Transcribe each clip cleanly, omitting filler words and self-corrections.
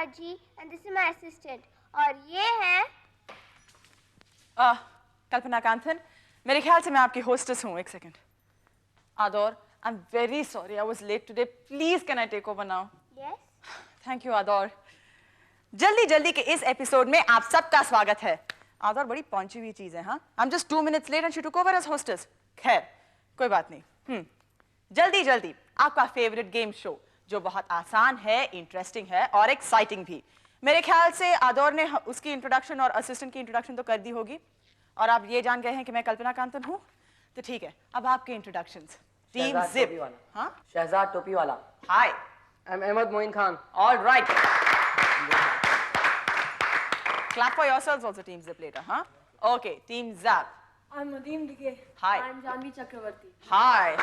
Ji and this is my assistant और ये है कल्पना कांथन। मेरे ख्याल से मैं आपकी होस्टेस हूँ। एक सेकंड। आदौर, I am very sorry, I was late today. Please can I take over now? Yes. Thank you आदौर। जल्दी जल्दी के इस एपिसोड में आप सबका स्वागत है। आदौर बड़ी पहुंची हुई चीज है। हाँ, I am just 2 minutes late and she took over as hostess. खैर कोई बात नहीं। जल्दी जल्दी आपका फेवरेट गेम शो जो बहुत आसान है, इंटरेस्टिंग है और एक्साइटिंग भी। मेरे ख्याल से आदौर ने उसकी इंट्रोडक्शन और असिस्टेंट की इंट्रोडक्शन तो कर दी होगी और आप ये जान गए हैं कि मैं कल्पना कांतन हूँ। तो ठीक है, अब आपके इंट्रोडक्शंस। Team zip. हाँ, शहजाद टोपी वाला। Hi, I am Ahmed Moin Khan. All right. Clap for yourselves also, Team Zip later, huh? Okay, Team Zap. I'm Nadeem Dike. Hi. I'm Janvi Chakravarti. Hi.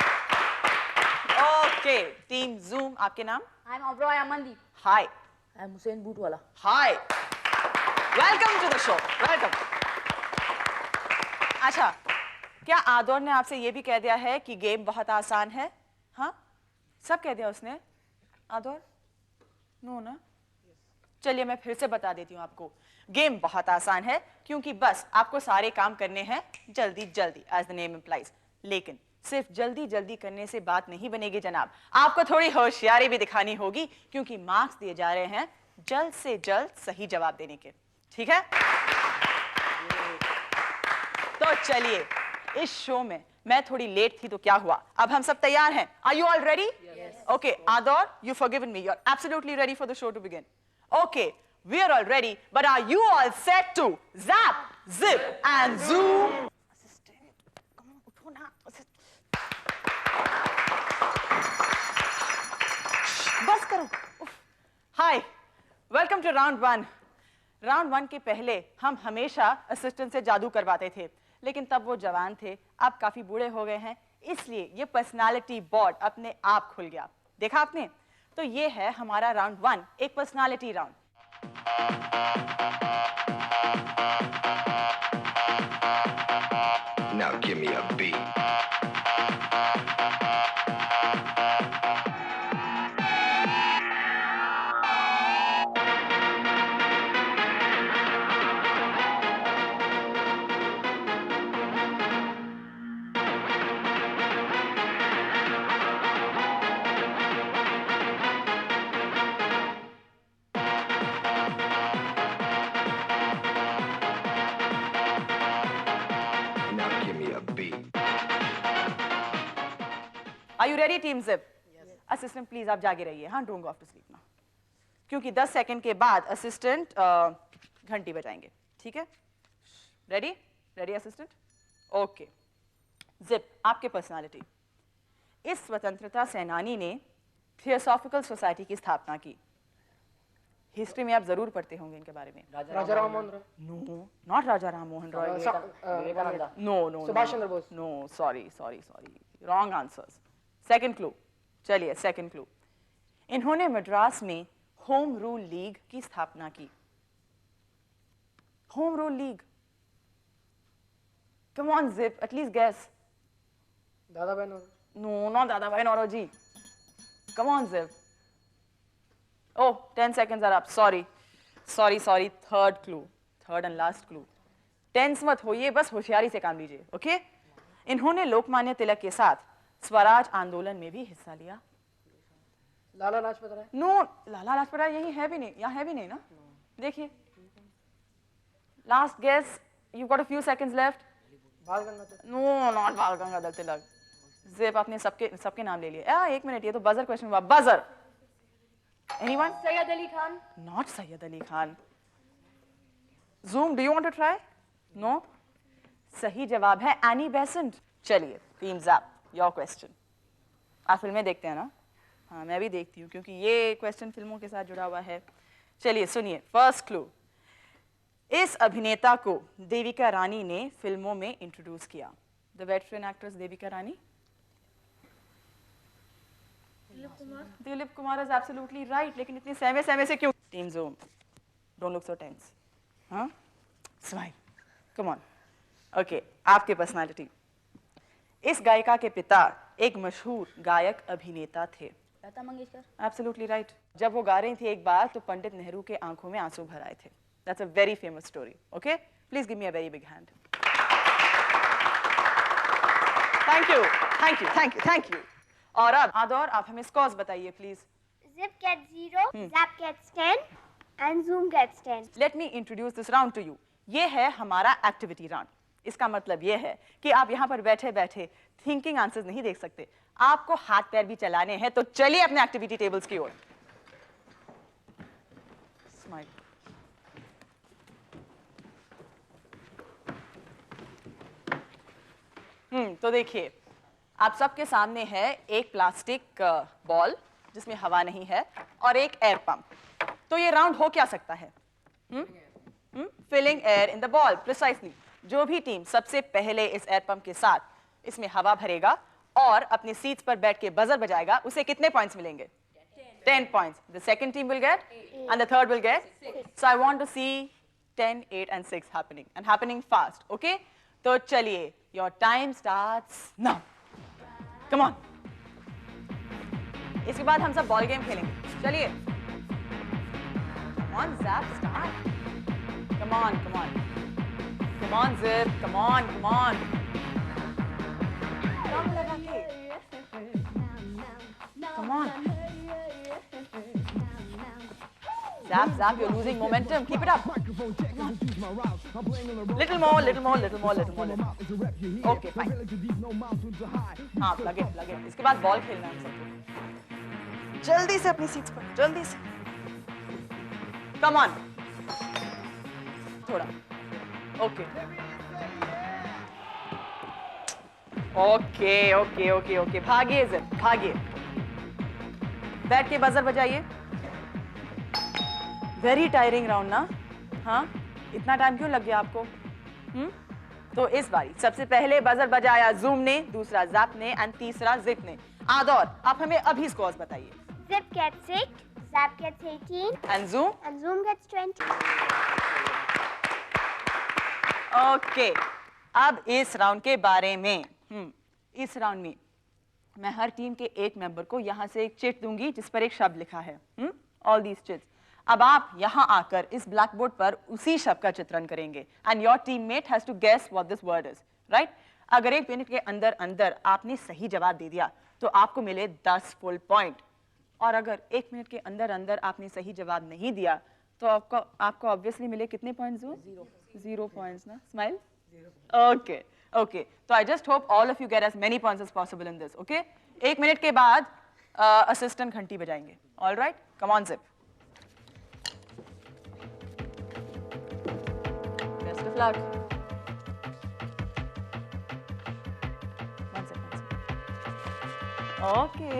Okay, Team Zoom. आपके नाम? I'm Abroy Amandeep. Hi. I'm Hussain Bootwala. Hi. Welcome to the show. Welcome. अच्छा, क्या आदौर ने आपसे ये भी कह दिया है कि गेम बहुत आसान है? हाँ, सब कह दिया उसने? आदौर? नो ना? चलिए मैं फिर से बता देती हूँ आपको। गेम बहुत आसान है क्योंकि बस आपको सारे काम करने हैं जल्दी जल्दी, एज द नेम इम्प्लाइज। लेकिन सिर्फ जल्दी जल्दी करने से बात नहीं बनेगी जनाब, आपको थोड़ी होशियारी भी दिखानी होगी क्योंकि मार्क्स दिए जा रहे हैं जल्द से जल्द सही जवाब देने के। ठीक है? तो चलिए, इस शो में मैं थोड़ी लेट थी तो क्या हुआ, अब हम सब तैयार हैं। Are you all ready? Okay आदौर, you forgiven me, you are absolutely ready for the show to begin. Okay, we are all ready, but are you all set to zap, zip, and zoom? Assistant, come on, utho na. बस करो। Hi, welcome to round 1. Round 1 के पहले हम हमेशा assistant से जादू करवाते थे, लेकिन तब वो जवान थे, अब काफी बूढ़े हो गए हैं, इसलिए ये पर्सनालिटी बोर्ड अपने आप खुल गया। देखा आपने? तो ये है हमारा राउंड 1, एक personality round. Now give me a beat. Are you ready, Team Zip? Yes. Assistant, please आप जागे रहिए। हाँ, don't go off to sleep now. क्योंकि 10 सेकंड के बाद असिस्टेंट घंटी बजाएंगे। ठीक है? Ready? Ready assistant? Okay. Zip, आपके पर्सनालिटी। इस स्वतंत्रता सेनानी ने थियोसॉफिकल सोसाइटी की स्थापना की। हिस्ट्री में आप जरूर पढ़ते होंगे इनके बारे में। Raja Ram Mohan Roy. No, not Raja Ram Mohan Roy. Vivekananda. No no, Subhash Chandra Bose. No, sorry sorry sorry, wrong answers. Second clue. चलिए सेकंड क्लू। इन्होंने मद्रास में होम रूल लीग की स्थापना की। Home rule league. Come on Zip, at least guess. Dadabhai Naoroji. No, not Dadabhai Naoroji. Come on Zip. Oh, 10 seconds are up. Sorry, sorry, sorry. Third clue, third and last clue. Tense मत होइए, बस होशियारी से काम लीजिए, ओके? इन्होंने लोकमान्य तिलक के साथ स्वराज आंदोलन में भी हिस्सा लिया। लाला लाजपत राय। नो, लाला लाजपत राय यही है भी नहीं, यहाँ है भी नहीं ना। देखिए, last guess, you got a few seconds left. Bal Gangadhar. No, not बाल गंगाधर तिलक। जिप, आपने सबके नाम ले लिए। एक मिनट, ये तो बजर क्वेश्चन हुआ। Buzzer. Anyone? Sayyid Ali Khan. Not Sayyid Ali Khan. Zoom, do you want to try? No? सही जवाब है एनी बेसेंट। चलिए, टीम ज़ैप, योर क्वेश्चन। आप फिल्में देखते हैं ना? हाँ, मैं भी देखती हूँ क्योंकि ये क्वेश्चन फिल्मों के साथ जुड़ा हुआ है। चलिए सुनिए, फर्स्ट क्लू। इस अभिनेता को देविका रानी ने फिल्मों में इंट्रोड्यूस किया। The veteran actress Devika Rani. Dilip Kumar is absolutely right, लेकिन इतनी सहमे सहमे से क्यों? Team zoom, don't look so tense. हाँ, स्माइल, कम ऑन। ओके, आपके पर्सनालिटी। इस गायिका के पिता एक मशहूर गायक अभिनेता थे। लता मंगेशकर। Absolutely right. जब वो गा रही थी एक बार तो पंडित नेहरू के आंखों में आंसू भर आए थे. That's a very famous story. Okay? Please give me a very big hand. Thank you. Thank you. Thank you. Thank you. और अब आदौर आप हमें स्कोर्स बताइए please. Zip gets 0, Zap gets 10, and Zoom gets 10. Let me introduce this round to you. ये है हमारा activity round. इसका मतलब ये है कि आप यहाँ पर बैठे बैठे थिंकिंग आंसर्स नहीं देख सकते. आपको हाथ पैर भी चलाने हैं. तो चलिए अपने एक्टिविटी टेबल्स की ओर. स्माइल. तो देखिए आप सबके सामने है एक प्लास्टिक बॉल जिसमें हवा नहीं है और एक एयर पंप. तो ये राउंड हो क्या सकता है? Filling air in the ball. Precisely. जो भी टीम सबसे पहले इस एयर पंप के साथ इसमें हवा भरेगा और अपनी सीट्स पर बैठ के बजर बजाएगा उसे कितने पॉइंट्स मिलेंगे? 10 points. The second team will get 8. and the third will get 6. So I want to see 10, 8 and 6 happening and happening fast. Okay? तो चलिए. Your time starts now. Come on. इसके बाद हम सब बॉल गेम खेलेंगे. चलिए. Come on, Zap, start. Come on, come on. Come on, Zip. Come on, come on. Come लगा के. Come on. Zap, Zap, you're losing momentum. Keep it up. Little more, little more, little more, little more. Okay, fine. हाँ, plug it, plug it. इसके बाद ball खेलना है हम सबको. जल्दी से अपनी सीट्स पर, जल्दी से. Come on. थोड़ा. Okay. Okay, okay, okay, okay. भागिए ज़िप, भागिए. बैठ के बजर बजाइए. वेरी टायरिंग राउंड ना. हाँ, इतना टाइम क्यों लग गया आपको? तो इस बारी सबसे पहले बजर बजाया जूम ने, दूसरा ज़ैप ने एंड तीसरा जिप ने. आदौर आप हमें अभी स्कोर्स बताइए. Zip gets 6, Zap gets 18, and zoom. and Zoom gets 20. Okay. अब इस राउंड के बारे में. इस राउंड में मैं हर टीम के एक मेंबर को यहाँ से एक चिट दूंगी जिस पर एक शब्द लिखा है. All these chits. अब आप यहाँ आकर इस ब्लैक बोर्ड पर उसी शब्द का चित्रण करेंगे and your teammate has to guess what this word is. Right? अगर 1 मिनट के अंदर अंदर आपने सही जवाब दे दिया तो आपको मिले 10 फुल पॉइंट. और अगर 1 मिनट के अंदर अंदर आपने सही जवाब नहीं दिया तो आपको ऑब्वियसली मिले कितने पॉइंट्स? 0 पॉइंट्स ना. स्माइल. Okay okay. तो I just hope all of you get as many points as possible in this. Okay. 1 minute के बाद असिस्टेंट घंटी बजाएंगे. All right. Come on Zip. Best of luck. Okay.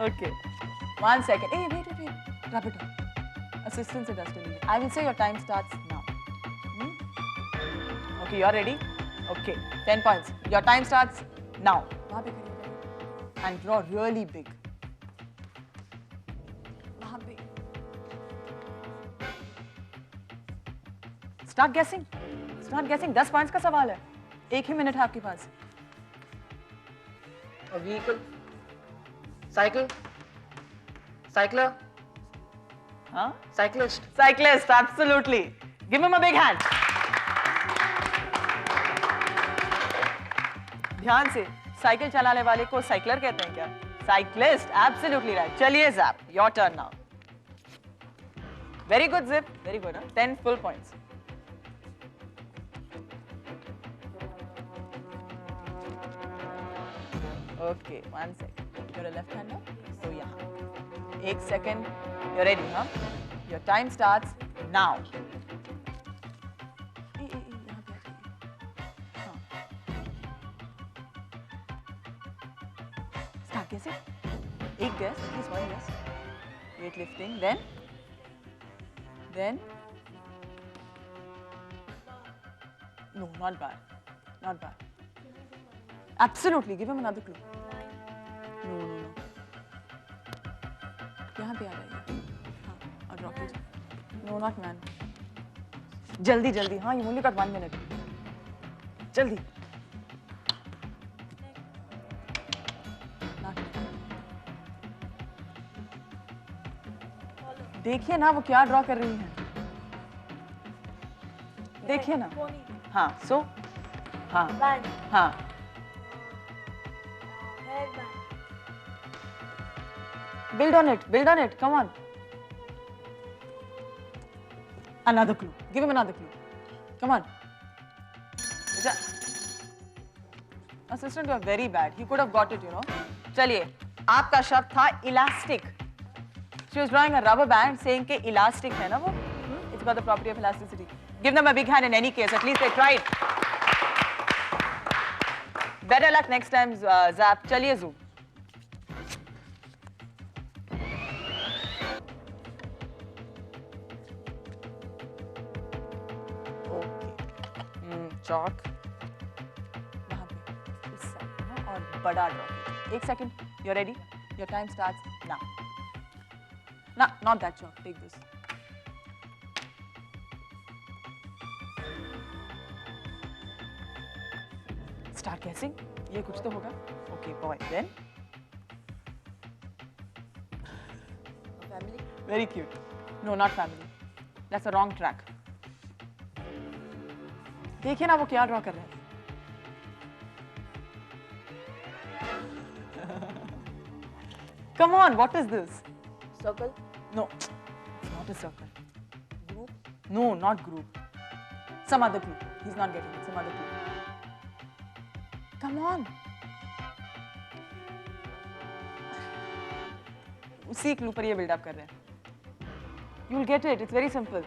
Okay. 1 second. Hey, wait. Rub it on. Assistant से dust लेंगे. I will say your time starts now. Okay, you are ready? Okay. 10 points. Your time starts now. वहाँ पे खड़े हो. And draw really big. वहाँ पे. Start guessing. Start guessing. 10 points का सवाल है. 1 ही मिनट है आपके पास. A vehicle. Cycle. Cycler. Huh? Cyclist. Cyclist, absolutely. Give him a big hand. ध्यान से. साइकिल चलाने वाले को साइक्लर कहते हैं क्या? Cyclist, absolutely right. चलिए Zap, your turn now. Very good Zip, very good. 10 full points. Okay, 1 second. You're a left-hander, so yeah. 1 second. You're ready, huh? Your time starts now. यहाँ पे आ जाइए. हाँ. Start guessing. एक guess, at least 1 guess. Weightlifting, then. No, not bad. Not bad. Absolutely, give him another clue. No. यहाँ पे आ जाइए. हाँ, और ड्रॉप कीजिए. No, not man. जल्दी. हाँ, you only got 1 minute. जल्दी. Not man. देखिए ना वो क्या ड्रॉ कर रही हैं। देखिए ना। हाँ सो हाँ Band. हाँ Hairband. build on it come on. Another clue, give him another clue, come on. Assistant, you are very bad, he could have got it, you know. चलिए, आपका शब्द था elastic. She was drawing a rubber band saying कि elastic है ना वो. It's got the property of elasticity. Give them a big hand in any case, at least they tried. Better luck next time, Zap. चलिए Zoom. Chalk वहाँ पे इस side है और बड़ा ड्रॉ कीजिए। 1 second, you ready? Your time starts now. ना not that chalk, take this. Start guessing, ये कुछ तो होगा। Okay boy, then Family. Very cute. No not family, that's a wrong track. देखिए ना वो क्या ड्रॉ कर रहे हैं। Come on, what is this? Circle. No, it's not a circle. Group. No, not group. Some other clue. He's not getting it. Some other clue. Come on. उसी clue पर ये build up कर रहे हैं. You'll get it. It's very simple.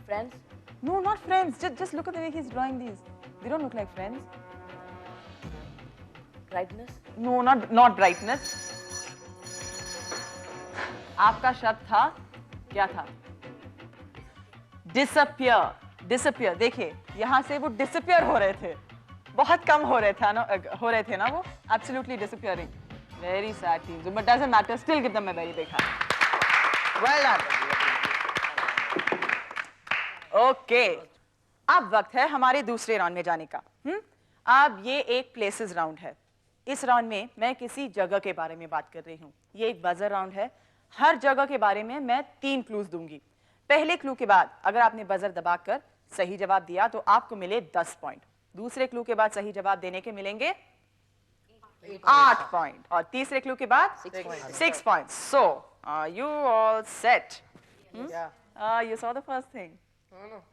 Friends. No, not friends. Just look at the way he's drawing these. They don't look like friends. Brightness. No, not brightness. आपका शब्द था क्या था? Disappear. Disappear. देखिए यहाँ से वो disappear हो रहे थे. बहुत कम हो रहे थे ना वो. Absolutely disappearing. Very sad teams, but doesn't matter. Still give them a very big hand. Well done. Okay अब वक्त है हमारे दूसरे राउंड में जाने का। अब ये एक प्लेसेस राउंड है। इस राउंड में मैं किसी जगह के बारे में बात कर रही हूँ। ये एक बजर राउंड है। हर जगह के बारे में मैं 3 क्लूज दूंगी। पहले क्लू के बाद अगर आपने बजर दबाकर सही जवाब दिया तो आपको मिले 10 पॉइंट। दूसरे क्लू के बाद सही जवाब देने के मिलेंगे 8 पॉइंट और तीसरे क्लू के बाद 6 point. So are you all set? You saw the first thing.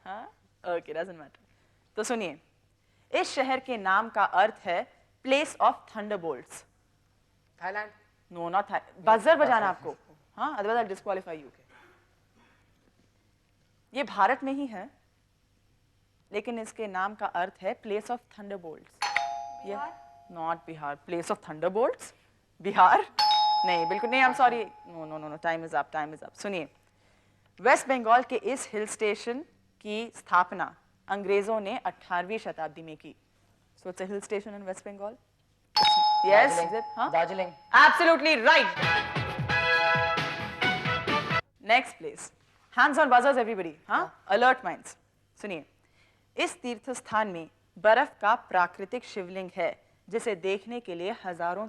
हाँ ओके, डजंट मैटर। तो सुनिए, इस शहर के नाम का अर्थ है place of thunderbolts. Thailand. No not Thailand. Buzzer बजाना आपको, हाँ, अदरवाइज आई डिस्क्वालीफाई यू। ये भारत में ही है लेकिन इसके नाम का अर्थ है प्लेस ऑफ थंडरबोल्ट्स। ये not Bihar. Place of thunderbolts Bihar नहीं, बिल्कुल नहीं। I am sorry, no no no no, time is up, time is up. सुनिए, वेस्ट बंगाल के इस हिल स्टेशन की स्थापना अंग्रेजों ने 18वीं शताब्दी में की। So it's a hill station in West Bengal. Yes, Darjeeling. Absolutely right. Next place. Hands on buzzers everybody, हाँ, अलर्ट माइंड्स। सुनिए, इस तीर्थ स्थान में बर्फ का प्राकृतिक शिवलिंग है जिसे देखने के लिए हजारों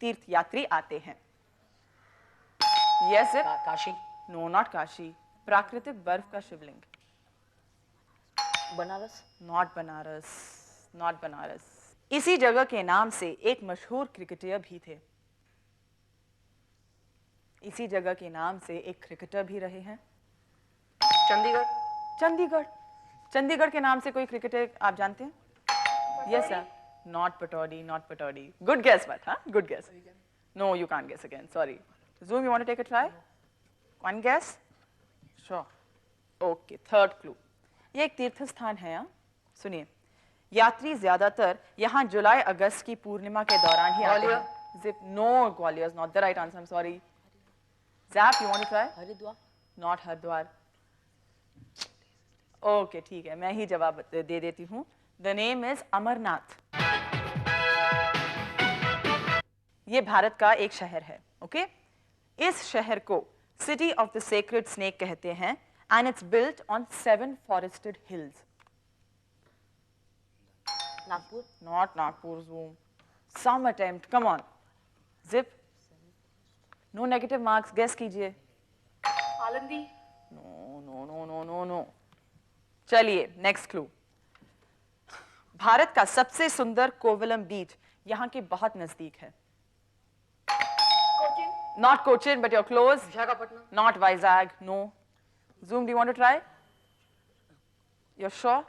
तीर्थयात्री आते हैं। Yes sir. Kashi. No not Kashi. प्राकृतिक बर्फ का शिवलिंग। बनारस। Not Banaras, not Banaras. इसी जगह के नाम से एक मशहूर क्रिकेटर भी थे। इसी जगह के नाम से एक क्रिकेटर भी रहे हैं। चंडीगढ़। चंडीगढ़। चंडीगढ़ के नाम से कोई क्रिकेटर आप जानते हैं? Yes sir. Not Pataudi, not Pataudi. Good guess but, हाँ, good guess. No, you can't guess again, sorry. Zoom, you want to take a try? One guess? Sure. Okay, third clue. ये एक तीर्थ स्थान है। यहाँ सुनिए, यात्री ज्यादातर यहाँ जुलाई अगस्त की पूर्णिमा के दौरान ही आते हैं। Zip, no, Gwalior is not the right answer. I'm sorry. Zap, you want to try? Haridwar. Not Haridwar. Okay, ठीक है, मैं ही जवाब दे देती हूँ। The name is Amarnath. ये भारत का एक शहर है। ओके, इस शहर को city of the sacred snake कहते हैं and it's built on 7 forested hills. Nagpur. Not Nagpur. Zoom, some attempt, come on. Zip, no negative marks, guess कीजिए। Alandi. No no no no no no. चलिए नेक्स्ट क्लू। भारत का सबसे सुंदर कोवलम बीच यहाँ के बहुत नजदीक है। Cochin. Not Cochin, but you're close. Visakhapatnam. Not Vizag, no. Zoom, do you want to try? You're sure?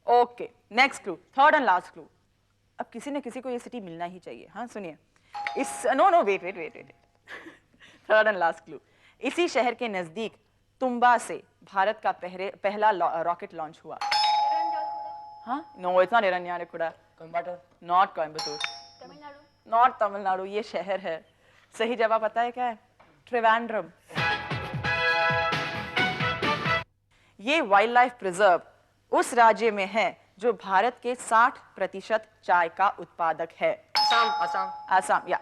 Okay. Next clue. Third and last clue. अब किसी न किसी को ये सिटी मिलना ही चाहिए। हाँ सुनिए। No, wait. Third and last clue. इसी शहर के नजदीक तुम्बा से भारत का पहला रॉकेट लॉन्च हुआ। हाँ? No, it's not Iranyarekura. Coimbatore. Not Coimbatore. Tamil Nadu. Not Tamil Nadu, ये शहर है। सही जवाब पता है क्या है? ट्रिवेंड्रम। ये वाइल्ड लाइफ प्रिजर्व उस राज्य में है जो भारत के 60% चाय का उत्पादक है। आसाम, या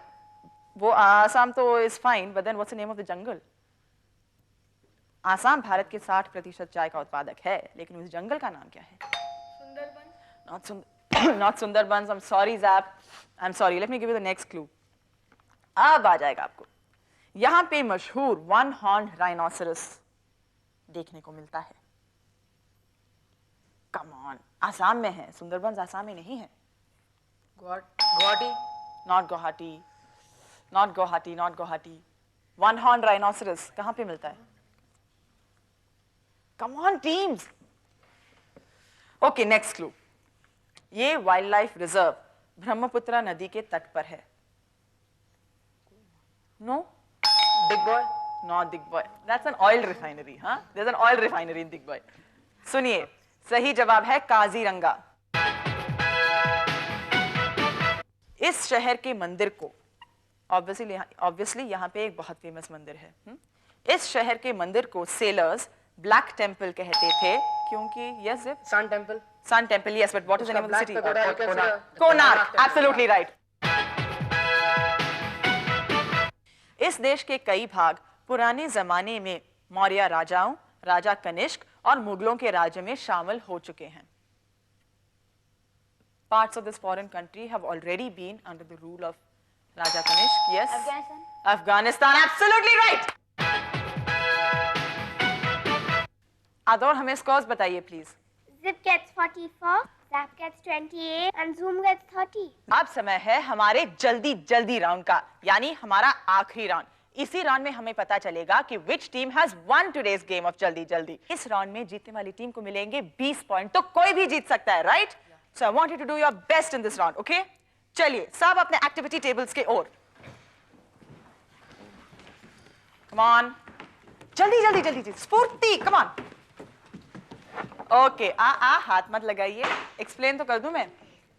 वो आसाम तो is fine, but then what's the name of the jungle? Assam Bharat के 60% चाय का उत्पादक है, लेकिन उस जंगल का नाम क्या है? Not Sundarbans. I'm sorry, Zap. I'm sorry. Let me give you the next clue. अब आ जाएगा आपको। यहां पे मशहूर वन हॉर्न राइनोसरस देखने को मिलता है। कम ऑन, आसाम में है। सुंदरबंस आसाम में नहीं है। Guwahati. Not Guwahati. One horn rhinoceros कहां पे मिलता है? Come on teams. Okay, next clue. ये वाइल्ड लाइफ रिजर्व ब्रह्मपुत्र नदी के तट पर है। No? Big Boy? Not Big Boy. That's an oil refinery, huh? There's an oil refinery in Big Boy. सुनिए, सही जवाब है काजीरंगा। इस शहर के मंदिर को obviously यहाँ पे एक बहुत फेमस मंदिर है। इस शहर के मंदिर को सेलर्स ब्लैक टेम्पल कहते थे क्योंकि yes, Sun Temple, yes, but what is the name of the city? Konark, absolutely right. इस देश के कई भाग पुराने जमाने में मौर्य राजाओं, राजा कनिष्क और मुगलों के राज्य में शामिल हो चुके हैं। Parts of this foreign country have already been under the rule of Raja Kanishk. Yes. Afghanistan, absolutely right. आदौर हमें स्कोर्स बताइए please. Zip gets 44, Zap gets 28, and Zoom gets 30. अब समय है हमारे जल्दी राउंड का, यानी हमारा आखिरी राउंड। इसी राउंड में हमें पता चलेगा कि which team has won today's game of जल्दी। इस राउंड में जीतने वाली टीम को मिलेंगे 20 पॉइंट, तो कोई भी जीत सकता है, right? So I want you to do your best in this round, okay? चलिए सब अपने एक्टिविटी टेबल्स के ओर। Come on, जल्दी, स्फूर्ति, come on. ओके, हाथ मत लगाइए, एक्सप्लेन तो कर दूं मैं।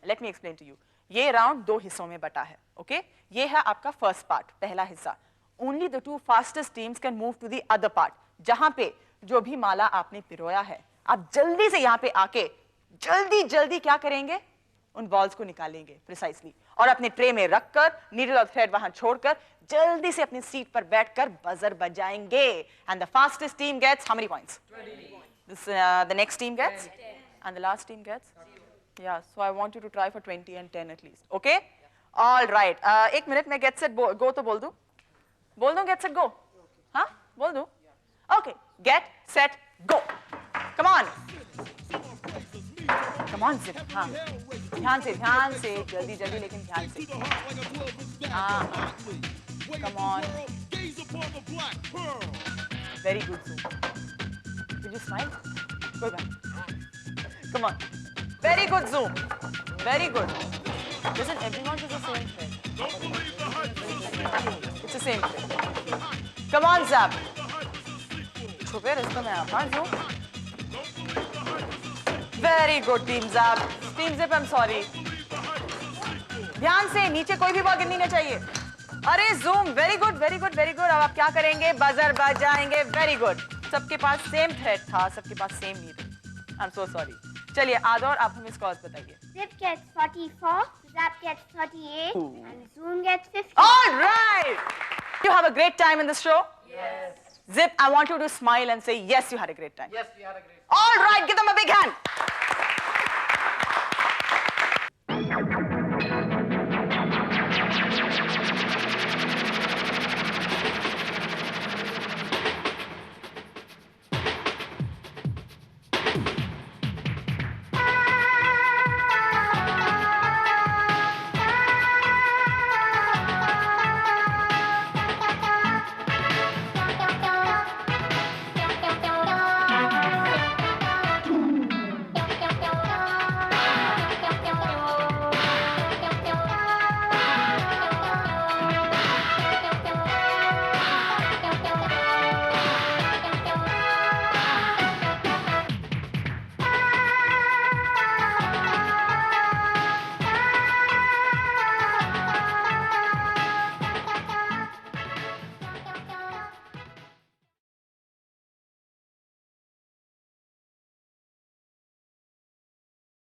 Let me explain to you. ये राउंड 2 हिस्सों में बटा है, ओके? ये है आपका फर्स्ट पार्ट, पहला हिस्सा। Only the 2 fastest teams can move to the other part, जहां पे जो भी माला आपने पिरोया है, आप जल्दी से यहाँ पे आके जल्दी क्या करेंगे? उन बॉल्स को निकालेंगे प्रिसाइसली, और अपने ट्रे में रखकर नीडल और थ्रेड वहां छोड़कर जल्दी से अपनी सीट पर बैठकर बजर बजाएंगे। And the fastest team gets how many points? The next team gets 10. And the last team gets 0. Yeah, so I want you to try for 20 and 10 at least. Okay? All right. एक minute में get set go तो बोल दूं? Get set go? हाँ? बोल दूं? Okay. Get set go. Come on. Zip. हाँ. ध्यान से जल्दी लेकिन ध्यान से। हाँ. Come on. Very good, Zoom. Did you smile? Good one. Come on. Very good, Zoom. Very good. Listen, everyone is the same thing. It's the same thing. Come on, Zap. छुपे रास्ते में आप, हाँ Zoom. Very good, Team Zap. Team Zip, I'm sorry. ध्यान से, नीचे कोई भी बॉल गिरनी नहीं चाहिए। अरे Zoom, very good. अब आप क्या करेंगे? बजर बजाएंगे। Very good. सबके पास सेम थ्रेड था, सबके पास same needle. I am so sorry. चलिए आदौर, आप हमें स्कोर्स बताइए। Zip gets 44, Zap gets 38, and Zoom gets 50. All right. You have a great time in this show? Yes. Zip, I want you to smile and say yes, you had a great time. Yes, we had a great time. All right, give them a big hand.